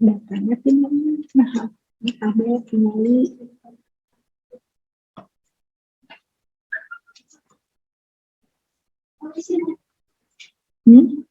Datanya tinggal nah kabel tinggali hmm?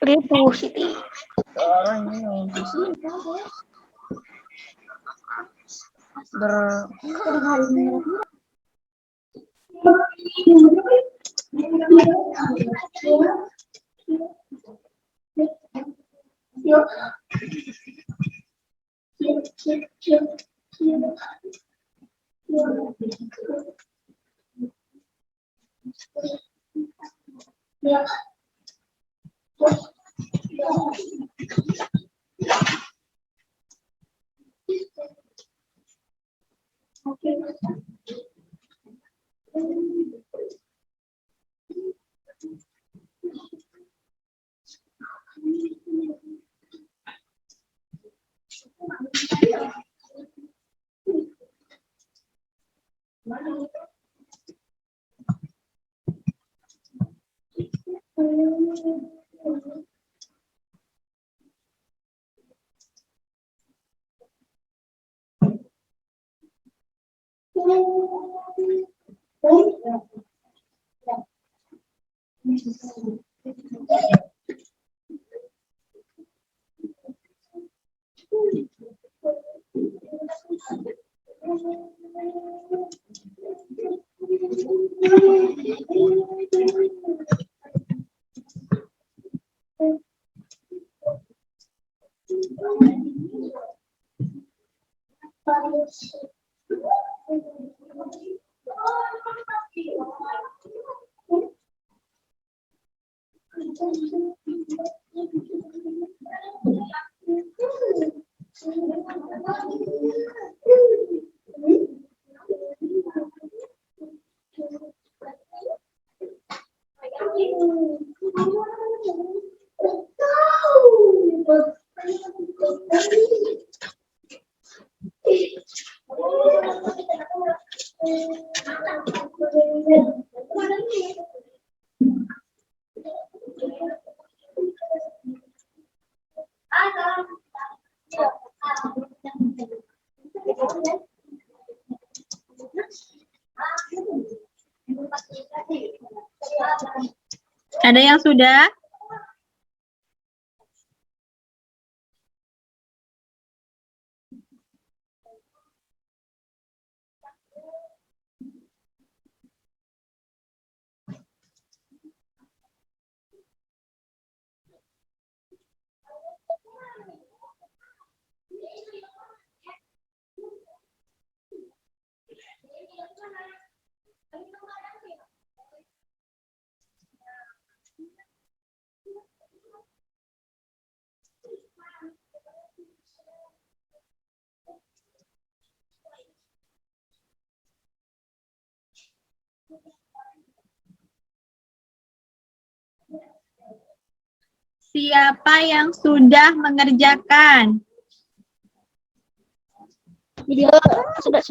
Ribu Siti. Ada yang sudah? Siapa yang sudah mengerjakan? Video sudah.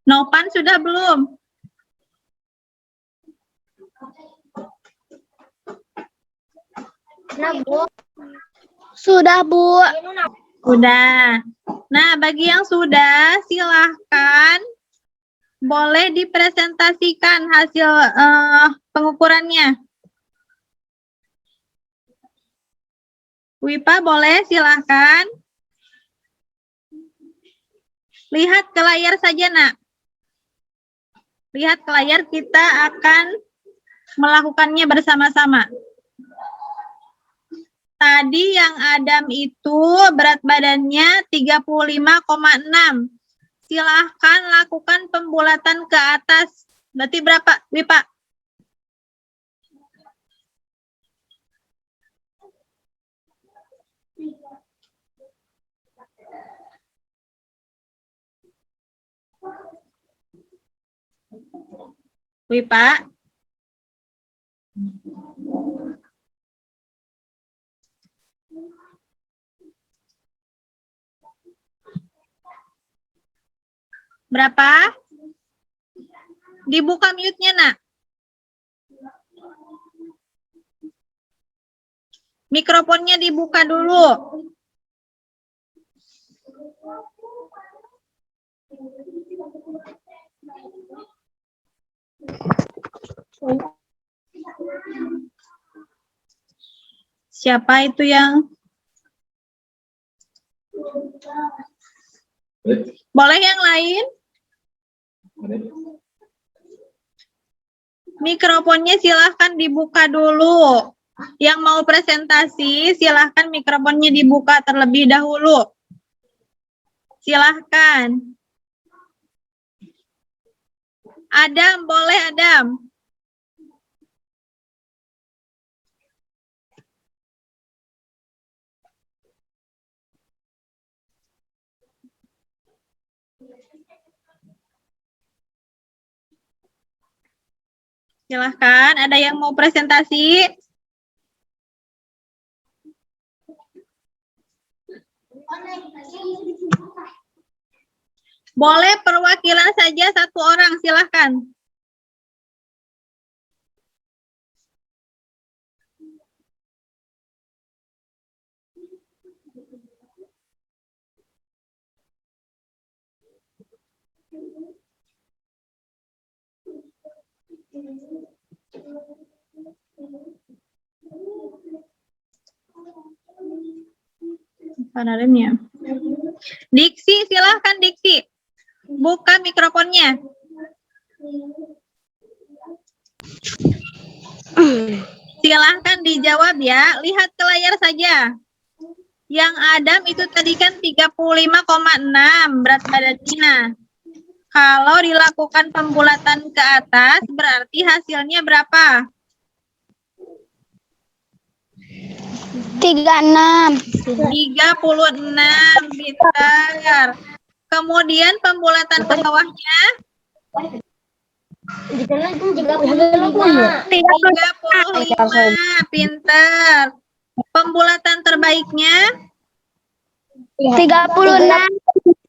Nopan sudah belum? Nah, Bu. Sudah, Bu. Sudah. Nah, bagi yang sudah, silahkan boleh dipresentasikan hasil pengukurannya. Wipa boleh, silahkan. Lihat ke layar saja, Nak. Lihat ke layar, kita akan melakukannya bersama-sama. Tadi yang Adam itu berat badannya 35,6. Silahkan lakukan pembulatan ke atas. Berarti berapa, Wipa? Wipa? Berapa? Dibuka mute-nya, Nak. Mikrofonnya dibuka dulu. Siapa itu yang? Boleh yang lain? Mikrofonnya silahkan dibuka dulu. Yang mau presentasi, silahkan mikrofonnya dibuka terlebih dahulu. Silahkan. Adam, boleh Adam? Silahkan, ada yang mau presentasi? Boleh perwakilan saja satu orang, silahkan. Panarnya. Diksi, silahkan Diksi. Buka mikrofonnya. Silahkan dijawab ya. Lihat ke layar saja. Yang Adam itu tadi kan 35,6 berat badannya. Kalau dilakukan pembulatan ke atas, berarti hasilnya berapa? 36. 36, pintar. Kemudian pembulatan ke bawahnya? 35. Pinter. Pembulatan terbaiknya 36.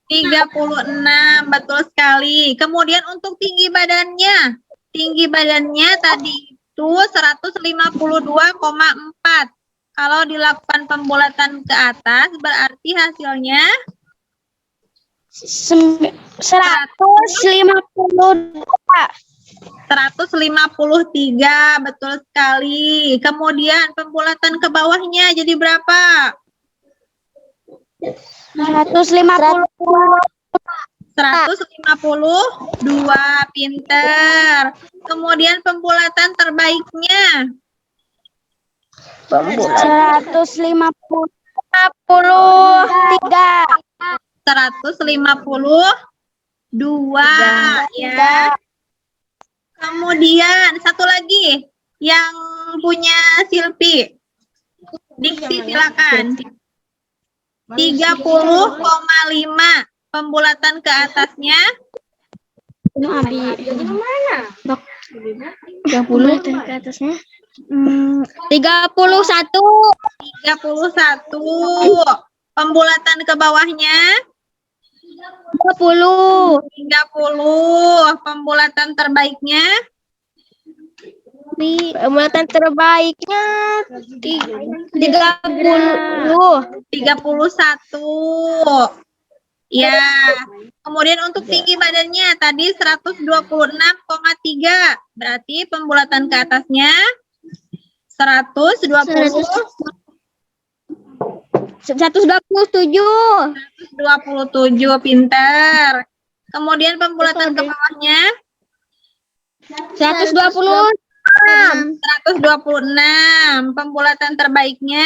36, betul sekali. Kemudian untuk tinggi badannya tadi itu 152,4. Kalau dilakukan pembulatan ke atas berarti hasilnya 153, betul sekali. Kemudian pembulatan ke bawahnya jadi berapa? 152, pinter. Kemudian pembulatan terbaiknya 152 ya. Kemudian satu lagi yang punya Silpi. Diksi silakan. 30,5. Pembulatan ke atasnya Jadi mana? 30 ke atasnya. 31. 31. Pembulatan ke bawahnya 30. 30. Pembulatan terbaiknya Pembulatan terbaiknya 30. 31. Ya. Kemudian untuk tinggi badannya tadi 126,3. Berarti pembulatan ke atasnya 127. 127, pinter. Kemudian pembulatan ke bawahnya 126. 126. Pembulatan terbaiknya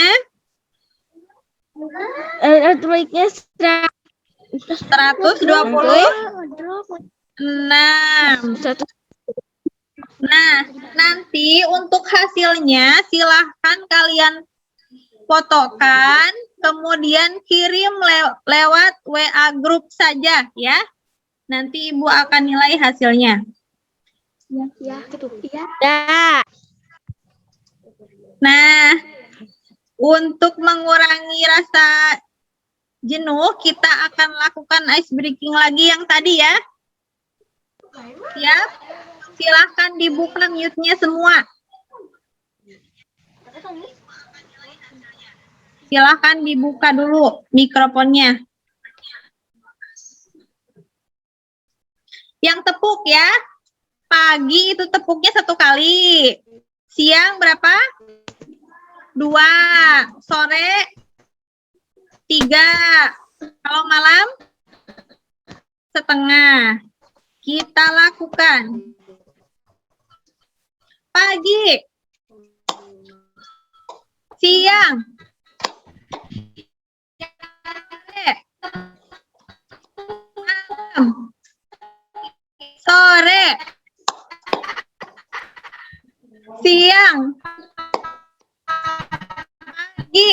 Terbaiknya 126. Nah, nanti untuk hasilnya silahkan kalian fotokan, kemudian kirim lewat WA grup saja ya. Nanti Ibu akan nilai hasilnya. Ya. Nah, untuk mengurangi rasa jenuh, kita akan lakukan ice breaking lagi yang tadi ya. Siap? Silahkan dibuka mute-nya semua. Silahkan dibuka dulu mikrofonnya. Yang tepuk ya. Pagi itu tepuknya 1 kali. Siang berapa? 2. Sore 3. Kalau malam setengah. Kita lakukan. Pagi. Siang. Malam. Sore. Siang. Pagi.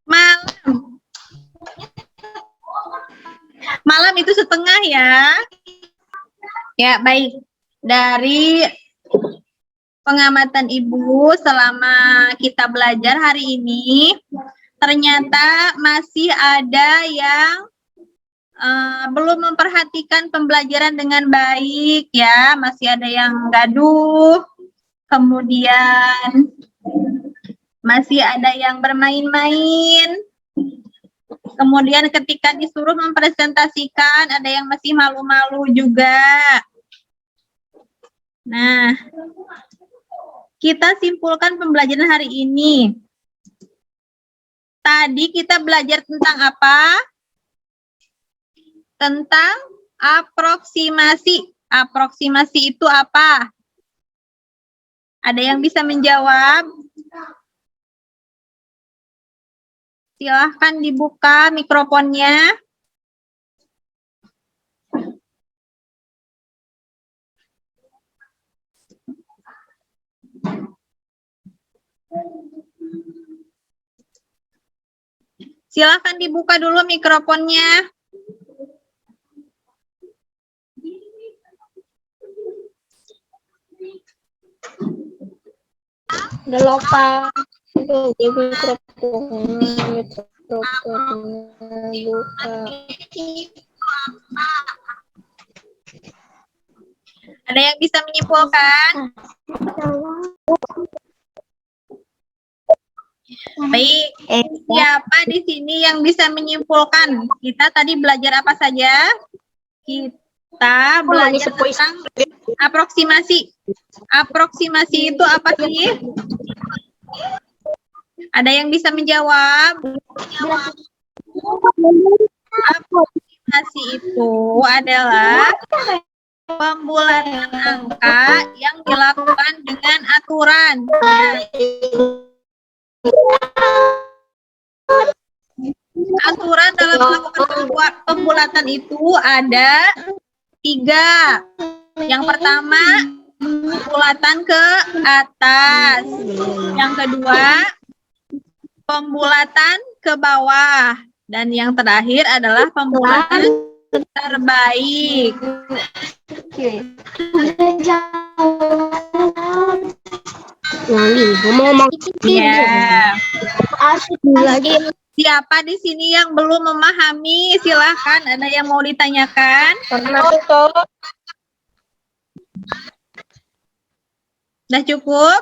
Malam. Malam itu setengah ya. Ya, baik. Dari pengamatan Ibu selama kita belajar hari ini, ternyata masih ada yang belum memperhatikan pembelajaran dengan baik ya, masih ada yang gaduh, kemudian masih ada yang bermain-main, kemudian ketika disuruh mempresentasikan ada yang masih malu-malu juga. Nah, kita simpulkan pembelajaran hari ini. Tadi kita belajar tentang apa? Tentang aproksimasi. Aproksimasi itu apa? Ada yang bisa menjawab? Silahkan dibuka mikrofonnya. Silahkan dibuka dulu mikrofonnya. Udah lupa. Itu di mikrofonnya buka. Ada yang bisa menyimpulkan? Baik, siapa di sini yang bisa menyimpulkan? Kita tadi belajar apa saja? Kita belajar tentang aproksimasi. Aproksimasi itu apa sih? Ada yang bisa menjawab? Aproksimasi itu adalah pembulatan angka yang dilakukan dengan aturan. Aturan dalam melakukan pembulatan itu ada 3. Yang pertama, pembulatan ke atas. Yang kedua, pembulatan ke bawah. Dan yang terakhir adalah pembulatan terbaik. Ya. Siapa di sini yang belum memahami? Silahkan, ada yang mau ditanyakan? Sudah cukup?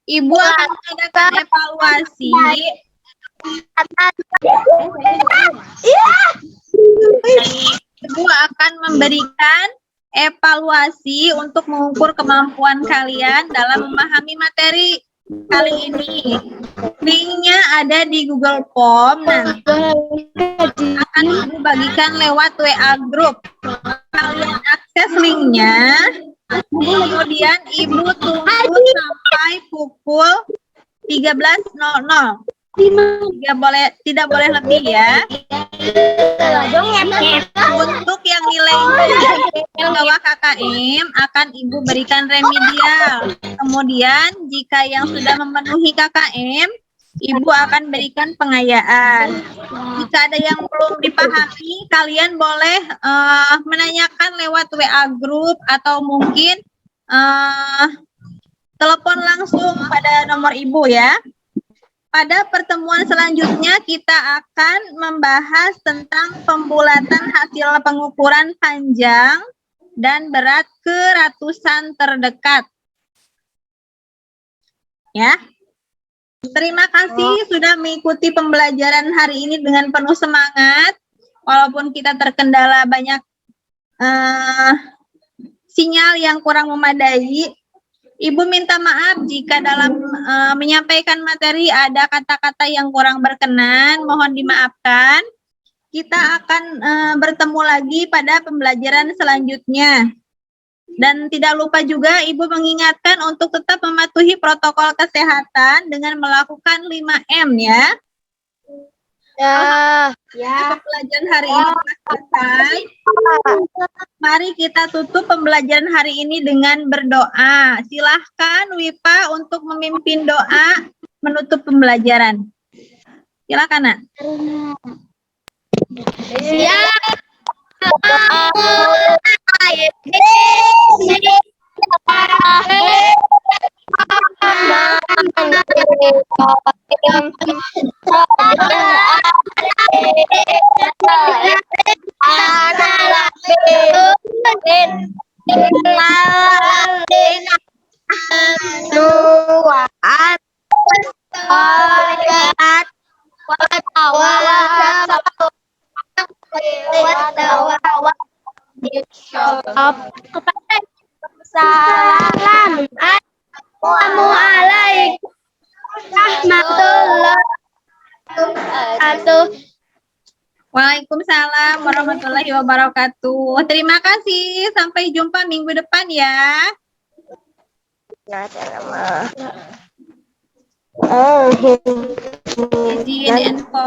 Ibu akan mengadakan evaluasi. Ibu akan memberikan evaluasi untuk mengukur kemampuan kalian dalam memahami materi kali ini. Linknya ada di Google Form. Nanti akan Ibu bagikan lewat WA Group. Kalian akses linknya, kemudian Ibu tunggu sampai pukul 13.00. Tidak boleh lebih ya. Untuk yang nilainya di bawah KKM akan Ibu berikan remedial. Kemudian jika yang sudah memenuhi KKM, Ibu akan berikan pengayaan. Jika ada yang belum dipahami, kalian boleh menanyakan lewat WA Group atau mungkin telepon langsung pada nomor Ibu ya. Pada pertemuan selanjutnya kita akan membahas tentang pembulatan hasil pengukuran panjang dan berat ke ratusan terdekat. Ya. Terima kasih sudah mengikuti pembelajaran hari ini dengan penuh semangat. Walaupun kita terkendala banyak sinyal yang kurang memadai. Ibu minta maaf jika dalam menyampaikan materi ada kata-kata yang kurang berkenan, mohon dimaafkan. Kita akan bertemu lagi pada pembelajaran selanjutnya. Dan tidak lupa juga Ibu mengingatkan untuk tetap mematuhi protokol kesehatan dengan melakukan 5M ya. Pembelajaran hari ini telah selesai. Mari kita tutup pembelajaran hari ini dengan berdoa. Silahkan Wipa untuk memimpin doa menutup pembelajaran. Silakan, Nak. Assalamualaikum warahmatullahi wabarakatuh. Waalaikumsalam warahmatullahi wabarakatuh. Terima kasih. Sampai jumpa minggu depan ya. Izin info.